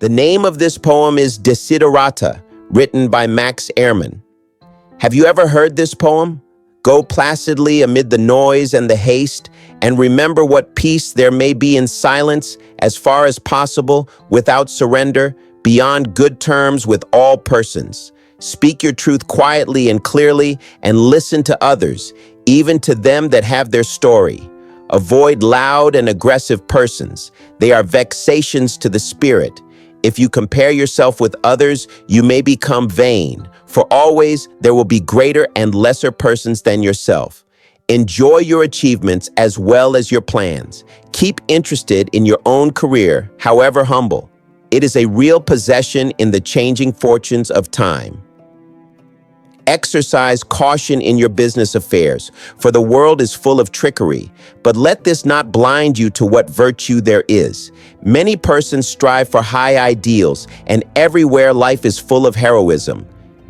The name of this poem is Desiderata, written by Max Ehrmann. Have you ever heard this poem? Go placidly amid the noise and the haste, and remember what peace there may be in silence as far as possible, without surrender, beyond good terms with all persons. Speak your truth quietly and clearly, and listen to others, even to them that have their story. Avoid loud and aggressive persons. They are vexations to the spirit. If you compare yourself with others, you may become vain, for always there will be greater and lesser persons than yourself. Enjoy your achievements as well as your plans. Keep interested in your own career, however humble. It is a real possession in the changing fortunes of time. Exercise caution in your business affairs, for the world is full of trickery. But let this not blind you to what virtue there is. Many persons strive for high ideals, and everywhere life is full of heroism.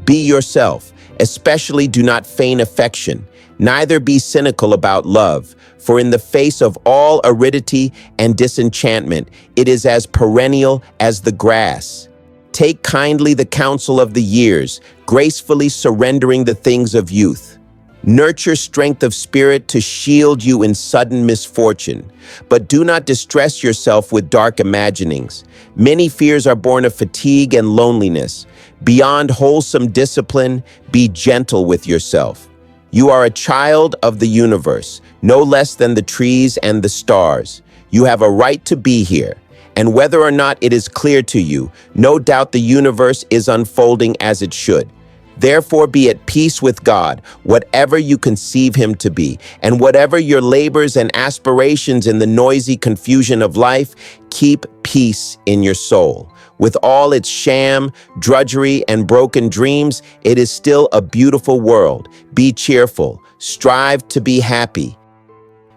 Be yourself, especially do not feign affection. Neither be cynical about love, for in the face of all aridity and disenchantment, it is as perennial as the grass. Take kindly the counsel of the years, gracefully surrendering the things of youth. Nurture strength of spirit to shield you in sudden misfortune, but do not distress yourself with dark imaginings. Many fears are born of fatigue and loneliness. Beyond wholesome discipline, be gentle with yourself. You are a child of the universe, no less than the trees and the stars. You have a right to be here. And whether or not it is clear to you, no doubt the universe is unfolding as it should. Therefore, be at peace with God, whatever you conceive him to be, and whatever your labors and aspirations in the noisy confusion of life, keep peace in your soul. With all its sham, drudgery, and broken dreams, it is still a beautiful world. Be cheerful. Strive to be happy.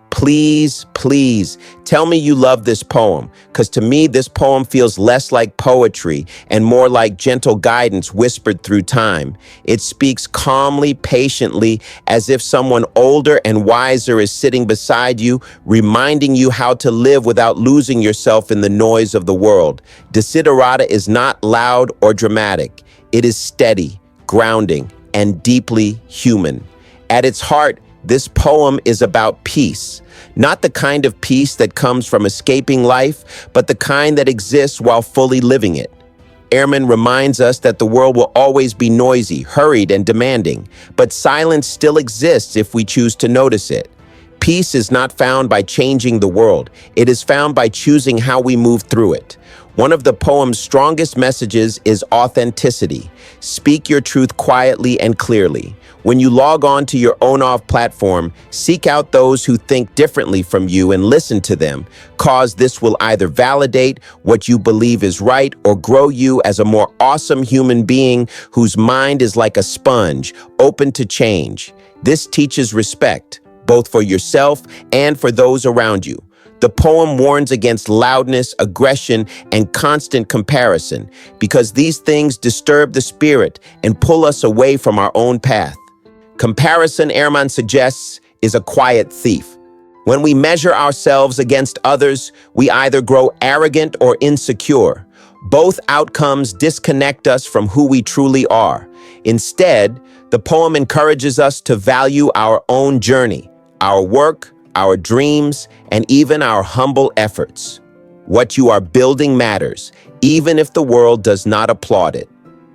Please, please, tell me you love this poem, because to me this poem feels less like poetry and more like gentle guidance whispered through time. It speaks calmly, patiently, as if someone older and wiser is sitting beside you, reminding you how to live without losing yourself in the noise of the world. Desiderata is not loud or dramatic. It is steady, grounding, and deeply human. At its heart, this poem is about peace, not the kind of peace that comes from escaping life, but the kind that exists while fully living it. Ehrmann reminds us that the world will always be noisy, hurried, and demanding, but silence still exists if we choose to notice it. Peace is not found by changing the world. It is found by choosing how we move through it. One of the poem's strongest messages is authenticity. Speak your truth quietly and clearly. When you log on to your own-off platform, seek out those who think differently from you and listen to them, cause this will either validate what you believe is right or grow you as a more awesome human being whose mind is like a sponge, open to change. This teaches respect, both for yourself and for those around you. The poem warns against loudness, aggression, and constant comparison, because these things disturb the spirit and pull us away from our own path. Comparison, Ehrmann suggests, is a quiet thief. When we measure ourselves against others, we either grow arrogant or insecure. Both outcomes disconnect us from who we truly are. Instead, the poem encourages us to value our own journey, our work, our dreams, and even our humble efforts. What you are building matters, even if the world does not applaud it.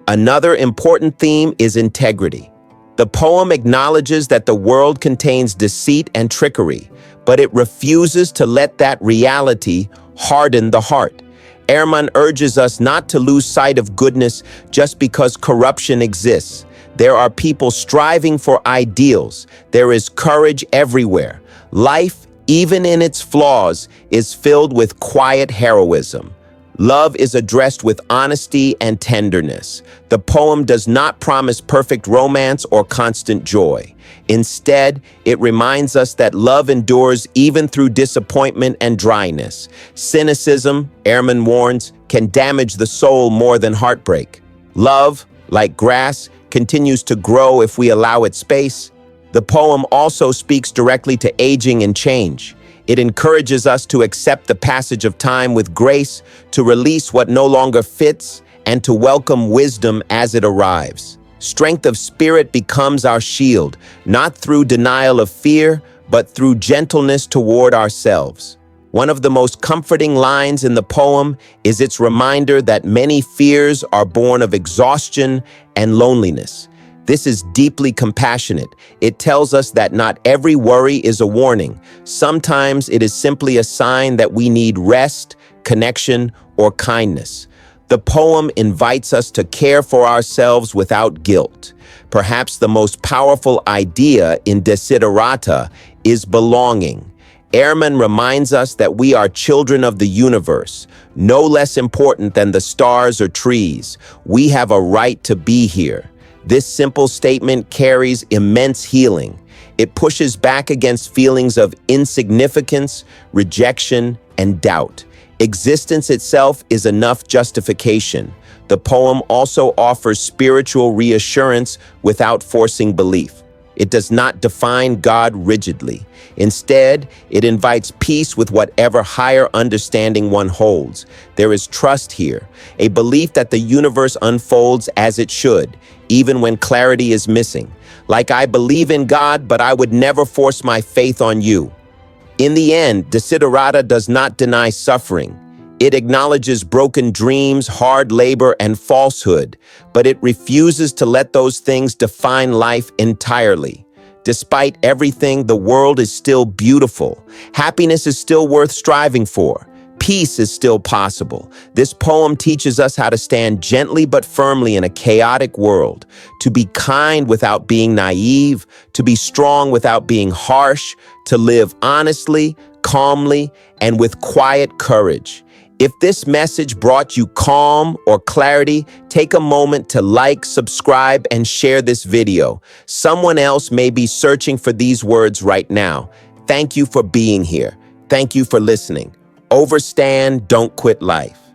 Another important theme is integrity. The poem acknowledges that the world contains deceit and trickery, but it refuses to let that reality harden the heart. Ehrmann urges us not to lose sight of goodness just because corruption exists. There are people striving for ideals. There is courage everywhere. Life, even in its flaws, is filled with quiet heroism. Love is addressed with honesty and tenderness. The poem does not promise perfect romance or constant joy. Instead, it reminds us that love endures even through disappointment and dryness. Cynicism, Ehrmann warns, can damage the soul more than heartbreak. Love, like grass, continues to grow if we allow it space. The poem also speaks directly to aging and change. It encourages us to accept the passage of time with grace, to release what no longer fits, and to welcome wisdom as it arrives. Strength of spirit becomes our shield, not through denial of fear, but through gentleness toward ourselves. One of the most comforting lines in the poem is its reminder that many fears are born of exhaustion and loneliness. This is deeply compassionate. It tells us that not every worry is a warning. Sometimes it is simply a sign that we need rest, connection, or kindness. The poem invites us to care for ourselves without guilt. Perhaps the most powerful idea in Desiderata is belonging. Ehrman reminds us that we are children of the universe, no less important than the stars or trees. We have a right to be here. This simple statement carries immense healing. It pushes back against feelings of insignificance, rejection, and doubt. Existence itself is enough justification. The poem also offers spiritual reassurance without forcing belief. It does not define God rigidly. Instead, it invites peace with whatever higher understanding one holds. There is trust here, a belief that the universe unfolds as it should, even when clarity is missing. Like, I believe in God, but I would never force my faith on you. In the end, Desiderata does not deny suffering. It acknowledges broken dreams, hard labor, and falsehood, but it refuses to let those things define life entirely. Despite everything, the world is still beautiful. Happiness is still worth striving for. Peace is still possible. This poem teaches us how to stand gently but firmly in a chaotic world, to be kind without being naive, to be strong without being harsh, to live honestly, calmly, and with quiet courage. If this message brought you calm or clarity, take a moment to like, subscribe, and share this video. Someone else may be searching for these words right now. Thank you for being here. Thank you for listening. Overstand, don't quit life.